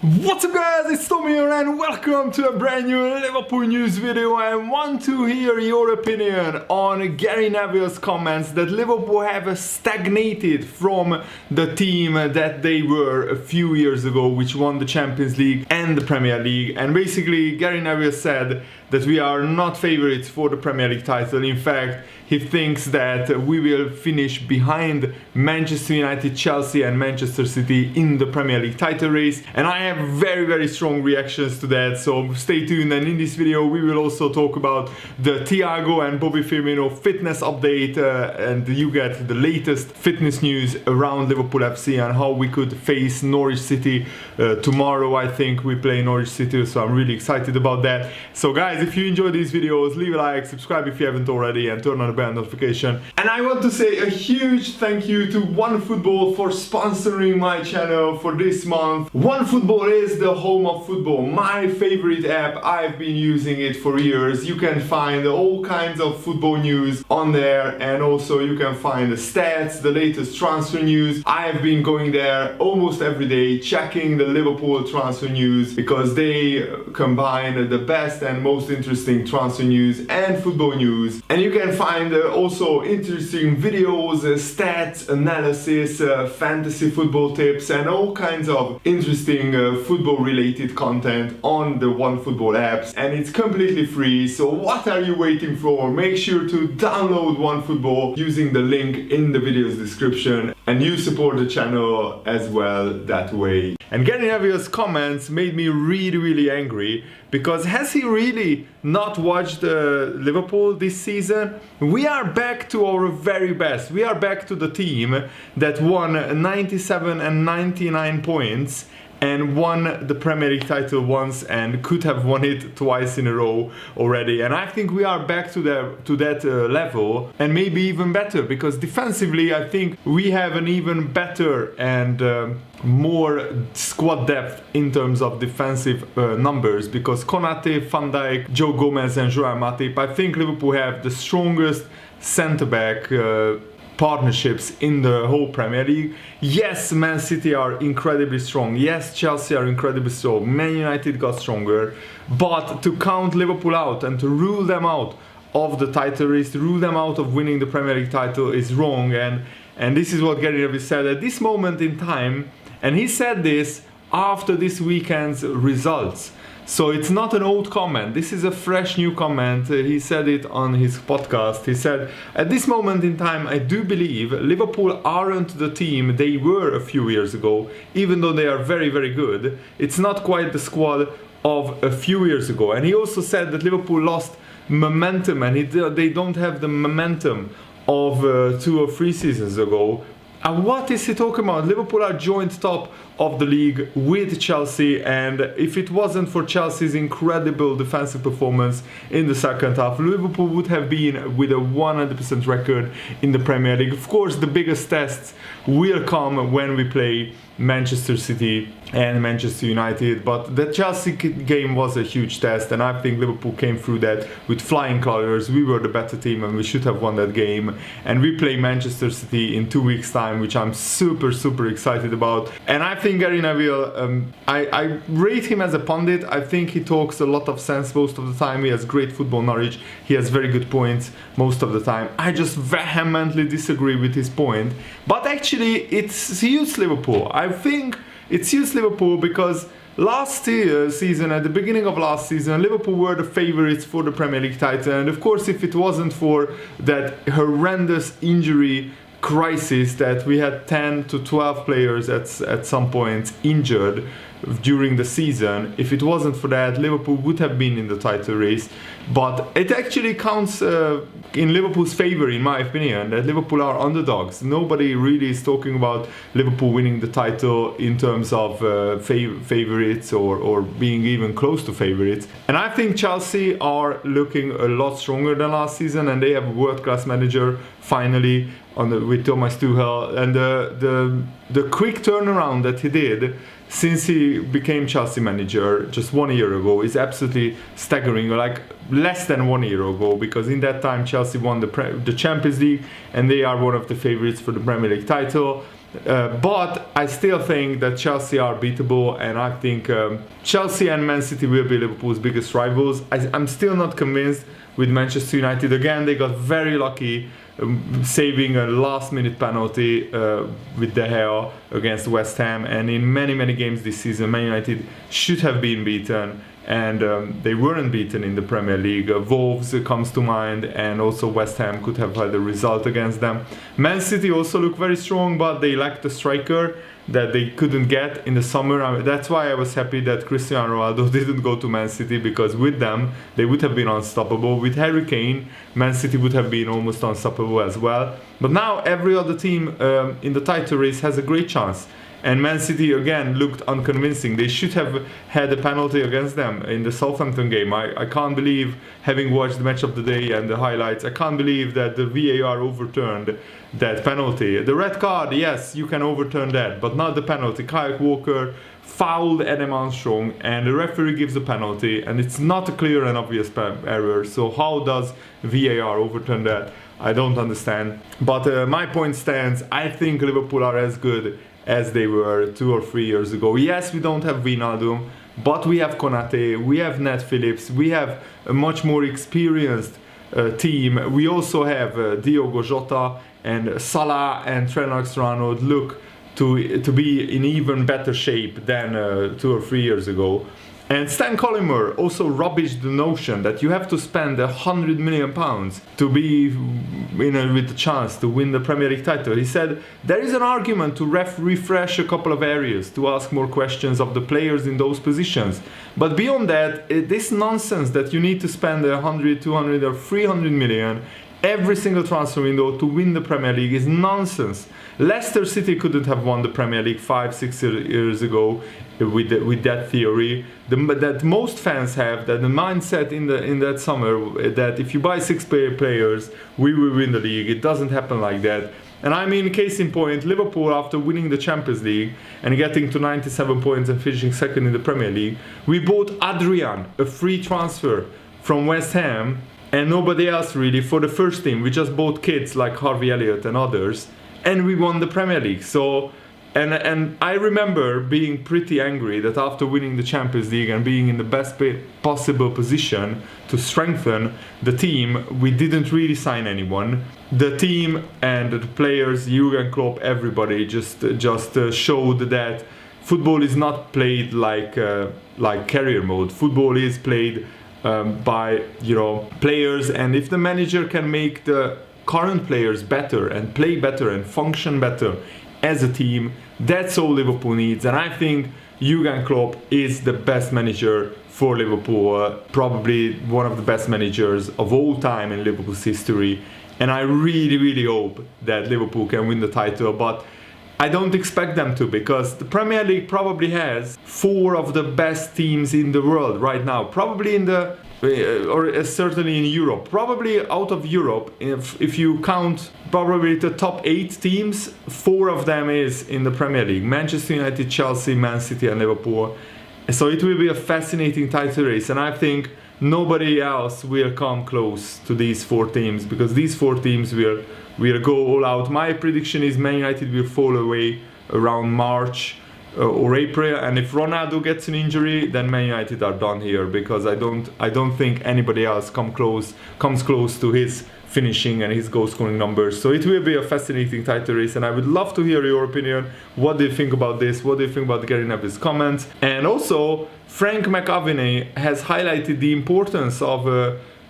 What's up guys, it's Tommy here and welcome to a brand new Liverpool news video. I want to hear your opinion on Gary Neville's comments that Liverpool have stagnated from the team that they were a few years ago, which won the Champions League and the Premier League. And basically Gary Neville said that we are not favourites for the Premier League title. In fact, he thinks that we will finish behind Manchester United, Chelsea and Manchester City in the Premier League title race. And I have very strong reactions to that, so stay tuned. And in this video we will also talk about the Thiago and Bobby Firmino fitness update and you get the latest fitness news around Liverpool FC and how we could face Norwich City tomorrow. I think we play Norwich City, so I'm really excited about that. So guys, if you enjoy these videos, leave a like, subscribe if you haven't already and turn on the bell notification. And I want to say a huge thank you to OneFootball for sponsoring my channel for this month. OneFootball is the home of football, my favorite app. I've been using it for years. You can find all kinds of football news on there, and also you can find the stats, the latest transfer news. I've been going there almost every day checking the Liverpool transfer news because they combine the best and most interesting transfer news and football news. And you can find also interesting videos, stats, analysis, fantasy football tips and all kinds of interesting football related content on the OneFootball apps, and it's completely free. So what are you waiting for? Make sure to download OneFootball using the link in the video's description, and you support the channel as well that way. And Gary Neville's comments made me really angry, because has he really not watched Liverpool this season? We are back to our very best. We are back to the team that won 97 and 99 points and won the Premier League title once and could have won it twice in a row already. And I think we are back to that level, and maybe even better, because defensively I think we have an even better and more squad depth in terms of defensive numbers, because Konate, Van Dijk, Joe Gomez and Joao Matip, I think Liverpool have the strongest centre-back partnerships in the whole Premier League. Yes, Man City are incredibly strong. Yes, Chelsea are incredibly strong. Man United got stronger. But to count Liverpool out and to rule them out of the title race, to rule them out of winning the Premier League title is wrong. And this is what Gary Neville said at this moment in time. And he said this after this weekend's results. So it's not an old comment, this is a fresh new comment. He said it on his podcast. He said, at this moment in time, I do believe Liverpool aren't the team they were a few years ago, even though they are very good. It's not quite the squad of a few years ago. And he also said that Liverpool lost momentum, and they don't have the momentum of 2 or 3 seasons ago. And what is he talking about? Liverpool are joint top of the league with Chelsea, and if it wasn't for Chelsea's incredible defensive performance in the second half, Liverpool would have been with a 100% record in the Premier League. Of course, the biggest tests will come when we play Manchester City and Manchester United, but the Chelsea game was a huge test, and I think Liverpool came through that with flying colours. We were the better team and we should have won that game. And we play Manchester City in 2 weeks time, which I'm super excited about. And I think Gary Neville, I rate him as a pundit. I think he talks a lot of sense most of the time. He has great football knowledge. He has very good points most of the time. I just vehemently disagree with his point, but actually it suits Liverpool. I think it suits Liverpool because last season, at the beginning of last season, Liverpool were the favourites for the Premier League title. And of course, if it wasn't for that horrendous injury crisis that we had 10 to 12 players at some point injured during the season, if it wasn't for that, Liverpool would have been in the title race. But it actually counts in Liverpool's favour, in my opinion, that Liverpool are underdogs. Nobody really is talking about Liverpool winning the title in terms of favourites or being even close to favourites. And I think Chelsea are looking a lot stronger than last season, and they have a world-class manager finally with Thomas Tuchel. And the quick turnaround that he did since he became Chelsea manager just 1 year ago is absolutely staggering. Like less than 1 year ago, because in that time Chelsea won the Champions League and they are one of the favourites for the Premier League title. But I still think that Chelsea are beatable, and I think Chelsea and Man City will be Liverpool's biggest rivals. I'm still not convinced with Manchester United. Again, they got very lucky saving a last-minute penalty with De Gea against West Ham, and in many games this season, Man United should have been beaten, and they weren't beaten in the Premier League. Wolves comes to mind, and also West Ham could have had a result against them. Man City also look very strong, but they lacked a striker that they couldn't get in the summer. That's why I was happy that Cristiano Ronaldo didn't go to Man City, because with them they would have been unstoppable. With Harry Kane, Man City would have been almost unstoppable as well. But now every other team in the title race has a great chance. And Man City again looked unconvincing. They should have had a penalty against them in the Southampton game. I can't believe, having watched the match of the day and the highlights, I can't believe that the VAR overturned that penalty. The red card, yes, you can overturn that, but not the penalty. Kyle Walker fouled Adam Armstrong, and the referee gives a penalty, and it's not a clear and obvious error. So how does VAR overturn that? I don't understand. But my point stands. I think Liverpool are as good as they were 2 or 3 years ago. Yes, we don't have Wijnaldum, but we have Konate, we have Nat Phillips, we have a much more experienced team. We also have Diogo Jota, and Salah and Trent Alexander-Arnold look to be in even better shape than 2 or 3 years ago. And Stan Collymore also rubbished the notion that you have to spend £100 million to be with the chance to win the Premier League title. He said there is an argument to refresh a couple of areas, to ask more questions of the players in those positions. But beyond that, this nonsense that you need to spend 100, 200 or 300 million every single transfer window to win the Premier League is nonsense. Leicester City couldn't have won the Premier League 5-6 years ago with that theory that most fans have, that the mindset in that summer that if you buy 6 players we will win the league. It doesn't happen like that. And I mean, case in point, Liverpool, after winning the Champions League and getting to 97 points and finishing second in the Premier League, we bought Adrian, a free transfer from West Ham, and nobody else really for the first team. We just bought kids like Harvey Elliott and others, and we won the Premier League. So, and I remember being pretty angry that after winning the Champions League and being in the best possible position to strengthen the team, we didn't really sign anyone. The team and the players, Jurgen Klopp, everybody just showed that football is not played like career mode. Football is played by players, and if the manager can make the current players better and play better and function better as a team, that's all Liverpool needs. And I think Jurgen Klopp is the best manager for Liverpool, probably one of the best managers of all time in Liverpool's history. And I really hope that Liverpool can win the title, but I don't expect them to, because the Premier League probably has 4 of the best teams in the world right now. Probably in the, or certainly in Europe. Probably out of Europe, if you count probably the top 8 teams, 4 of them is in the Premier League. Manchester United, Chelsea, Man City and Liverpool. So it will be a fascinating title race, and I think nobody else will come close to these 4 teams, because these 4 teams will go all out. My prediction is Man United will fall away around March or April, and if Ronaldo gets an injury, then Man United are done here, because I don't think anybody else comes close to his finishing and his goal scoring numbers. So it will be a fascinating title race, and I would love to hear your opinion. What do you think about this? What do you think about Gary Neville's comments? And also, Frank McAveney has highlighted the importance of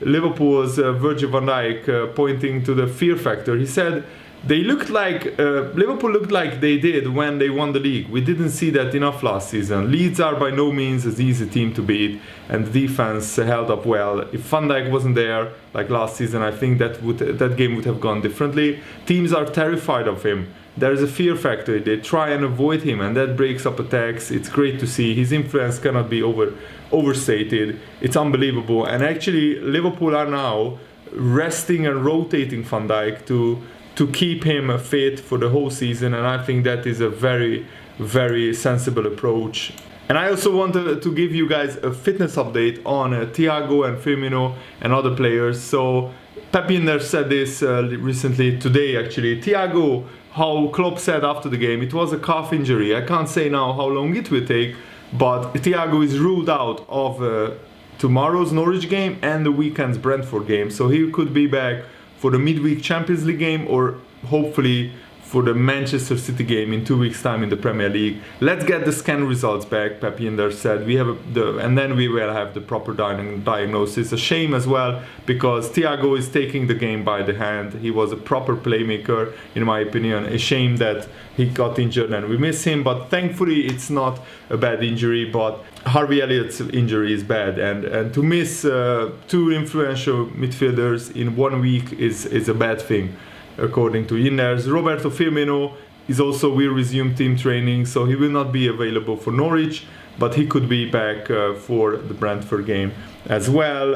Liverpool's Virgil van Dijk, pointing to the fear factor. He said Liverpool looked like they did when they won the league. We didn't see that enough last season. Leeds are by no means an easy team to beat, and the defense held up well. If Van Dijk wasn't there like last season, I think that game would have gone differently. Teams are terrified of him. There is a fear factor. They try and avoid him, and that breaks up attacks. It's great to see. His influence cannot be overstated. It's unbelievable. And actually, Liverpool are now resting and rotating Van Dijk to keep him fit for the whole season, and I think that is a very, very sensible approach. And I also wanted to give you guys a fitness update on Thiago and Firmino and other players. So Pep Binder said this recently, today actually. Thiago how Klopp said after the game, it was a calf injury. I can't say now how long it will take, but Thiago is ruled out of tomorrow's Norwich game and the weekend's Brentford game. So he could be back for the midweek Champions League game, or hopefully for the Manchester City game in 2 weeks' time in the Premier League. Let's get the scan results back, Pep Yinder said. And then we will have the proper diagnosis. A shame as well, because Thiago is taking the game by the hand. He was a proper playmaker, in my opinion. A shame that he got injured and we miss him, but thankfully it's not a bad injury. But Harvey Elliott's injury is bad, and to miss two influential midfielders in 1 week is a bad thing, according to Yinners. Roberto Firmino will resume team training, so he will not be available for Norwich, but he could be back for the Brentford game as well.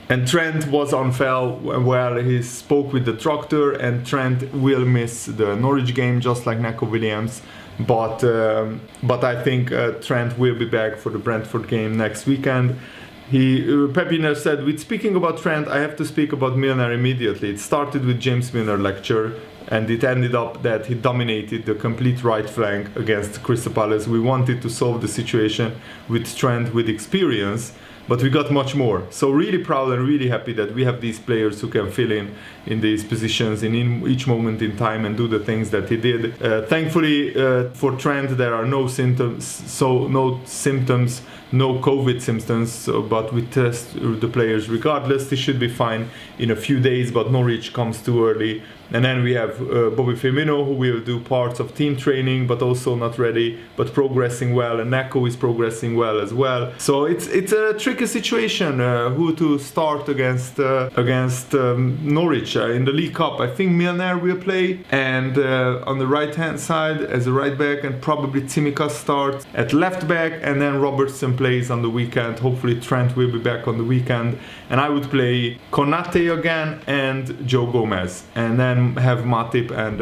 And Trent was unwell. Well, he spoke with the doctor, and Trent will miss the Norwich game, just like Neco Williams. But I think Trent will be back for the Brentford game next weekend. Pep Yinder said, with speaking about Trent, I have to speak about Milner immediately. It started with James Milner lecture, and it ended up that he dominated the complete right flank against Crystal Palace. We wanted to solve the situation with Trent with experience, but we got much more. So really proud and really happy that we have these players who can fill in these positions in each moment in time and do the things that he did. Thankfully for Trent, there are no symptoms, no COVID symptoms, but we test the players regardless. They should be fine in a few days, but Norwich comes too early. And then we have Bobby Firmino, who will do parts of team training, but also not ready, but progressing well. And Neco is progressing well as well. So it's a tricky situation who to start against Norwich in the League Cup. I think Milner will play, and on the right hand side as a right back, and probably Tsimikas starts at left back, and then Robertson plays on the weekend. Hopefully Trent will be back on the weekend, and I would play Konate again and Joe Gomez, and then have Matip and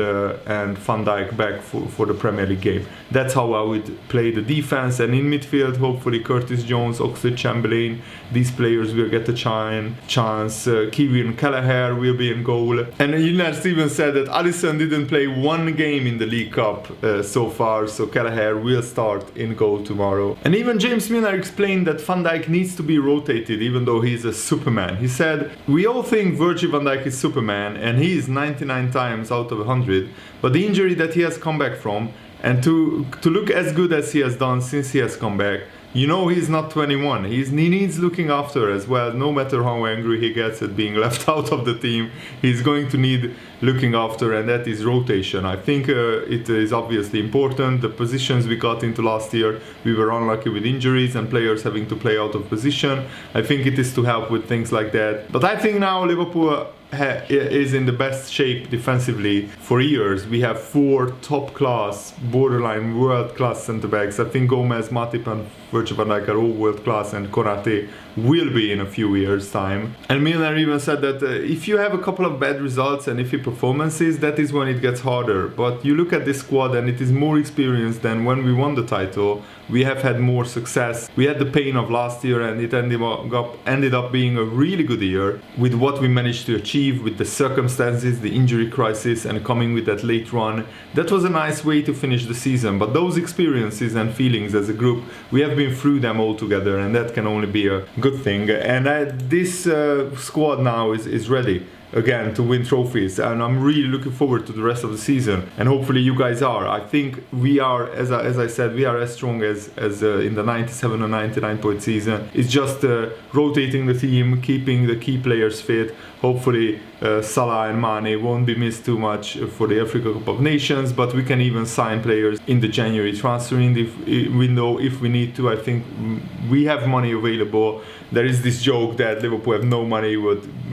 Van Dijk back for the Premier League game. That's how I would play the defense. And in midfield, hopefully Curtis Jones, Oxlade-Chamberlain, these players will get a chance. Kevin Kelleher will be in goal. And Yinners even said that Alisson didn't play one game in the League Cup so far, so Kelleher will start in goal tomorrow. And even James Milner explained that Van Dijk needs to be rotated, even though he's a Superman. He said, we all think Virgil van Dijk is Superman, and he is 99 times out of 100, but the injury that he has come back from, and to look as good as he has done since he has come back, you know, he's not 21. He needs looking after as well. No matter how angry he gets at being left out of the team, he's going to need looking after, and that is rotation. I think it is obviously important. The positions we got into last year, we were unlucky with injuries and players having to play out of position. I think it is to help with things like that. But I think now Liverpool is in the best shape defensively for years. We have 4 top-class, borderline world-class centre-backs. I think Gomez, Matip and Virgil van Dijk are all world-class, and Konate will be in a few years' time. And Milner even said that if you have a couple of bad results and iffy performances, that is when it gets harder. But you look at this squad and it is more experienced than when we won the title. We have had more success. We had the pain of last year, and it ended up being a really good year with what we managed to achieve, with the circumstances, the injury crisis, and coming with that late run. That was a nice way to finish the season. But those experiences and feelings as a group, we have been through them all together, and that can only be a good thing. And this squad now is ready again to win trophies, and I'm really looking forward to the rest of the season, and hopefully you guys are. I think we are, as I said, we are as strong as in the 97 or 99 point season. It's just rotating the team, keeping the key players fit. Hopefully Salah and Mane won't be missed too much for the Africa Cup of Nations, but we can even sign players in the January transfer window if we need to. I think we have money available. There is this joke that Liverpool have no money,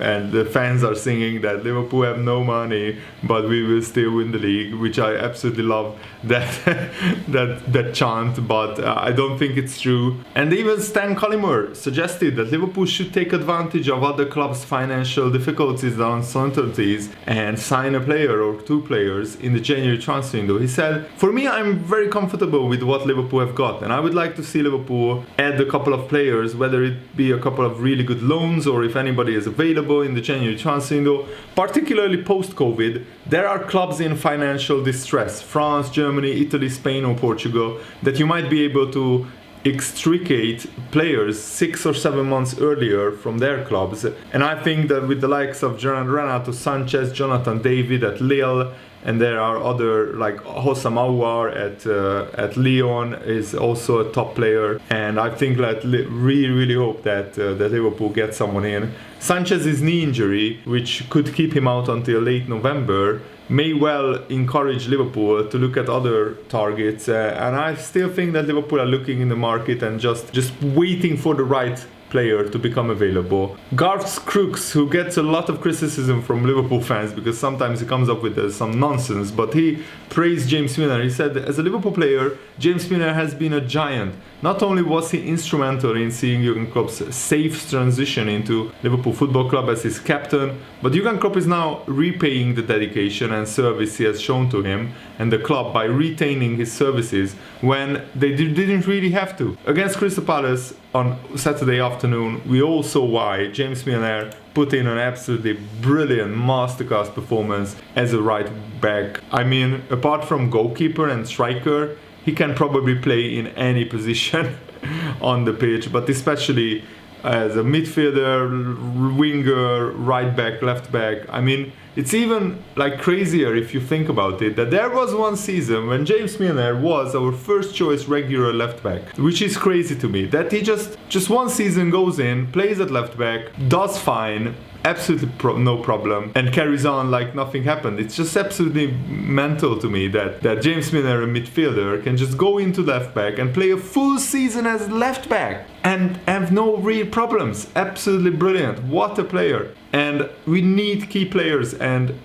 and the fans are singing that Liverpool have no money, but we will still win the league, which I absolutely love that chant, but I don't think it's true. And even Stan Collymore suggested that Liverpool should take advantage of other clubs' financial difficulties and uncertainties and sign a player or 2 players in the January transfer window. He said, for me, I'm very comfortable with what Liverpool have got, and I would like to see Liverpool add a couple of players, whether it be a couple of really good loans or if anybody is available in the January transfer window, particularly post-COVID, there are clubs in financial distress, France, Germany, Italy, Spain or Portugal, that you might be able to extricate players 6 or 7 months earlier from their clubs. And I think that with the likes of Renato Sanchez, Jonathan David at Lille, and there are other like Hossam Aouar at Lyon is also a top player, and I think that really hope that that Liverpool gets someone in. Sanchez's knee injury, which could keep him out until late November, may well encourage Liverpool to look at other targets, and I still think that Liverpool are looking in the market and just waiting for the right player to become available. Garth Crooks, who gets a lot of criticism from Liverpool fans because sometimes he comes up with some nonsense, but he praised James Milner. He said, as a Liverpool player, James Milner has been a giant. Not only was he instrumental in seeing Jurgen Klopp's safe transition into Liverpool Football Club as his captain, but Jurgen Klopp is now repaying the dedication and service he has shown to him and the club by retaining his services when they didn't really have to. Against Crystal Palace on Saturday afternoon, we all saw why James Milner put in an absolutely brilliant masterclass performance as a right back. I mean, apart from goalkeeper and striker, he can probably play in any position on the pitch, but especially as a midfielder, winger, right back, left back. I mean, it's even like crazier if you think about it, that there was one season when James Milner was our first choice regular left back, which is crazy to me, that he just one season goes in, plays at left back, does fine, absolutely no problem, and carries on like nothing happened. It's just absolutely mental to me that James Milner, a midfielder, can just go into left back and play a full season as left back and have no real problems. Absolutely brilliant. What a player. And we need key players and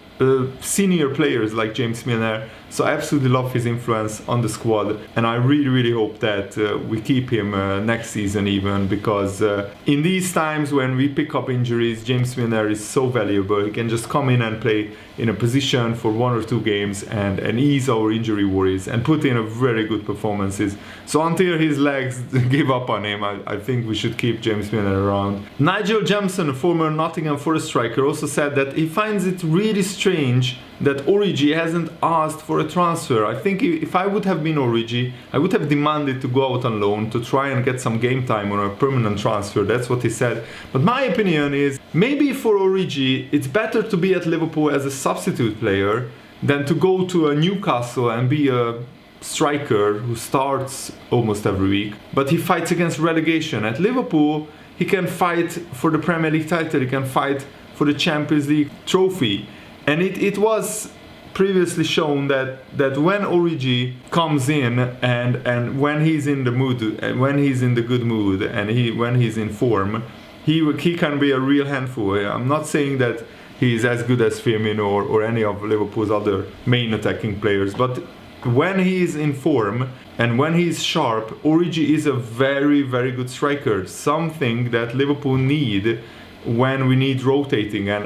senior players like James Milner, so I absolutely love his influence on the squad, and I really hope that we keep him next season even, because in these times when we pick up injuries, James Milner is so valuable. He can just come in and play in a position for 1 or 2 games and ease our injury worries and put in a very good performances. So until his legs give up on him, I think we should keep James Milner around. Nigel Jameson, a former Nottingham Forest striker, also said that he finds it really strange that Origi hasn't asked for a transfer. I think if I would have been Origi, I would have demanded to go out on loan to try and get some game time on a permanent transfer. That's what he said. But my opinion is, maybe for Origi, it's better to be at Liverpool as a substitute player than to go to a Newcastle and be a striker who starts almost every week. But he fights against relegation. At Liverpool, he can fight for the Premier League title, he can fight for the Champions League trophy. And it was previously shown that when Origi comes in and when he's in the mood, when he's in the good mood, and when he's in form, he can be a real handful. I'm not saying that he's as good as Firmino or any of Liverpool's other main attacking players, but when he's in form and when he's sharp, Origi is a very good striker. Something that Liverpool need when we need rotating, and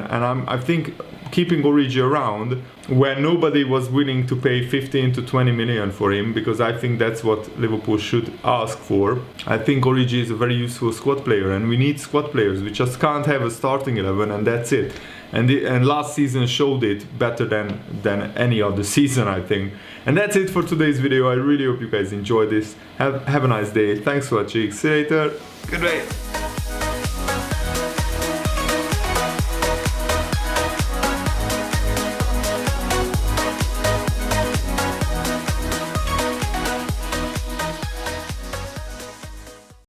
I think keeping Origi around when nobody was willing to pay 15 to 20 million for him, because I think that's what Liverpool should ask for. I think Origi is a very useful squad player, and we need squad players. We just can't have a starting 11 and that's it. And last season showed it better than any other season, I think. And that's it for today's video. I really hope you guys enjoyed this. Have a nice day. Thanks for watching. See you later. Good day.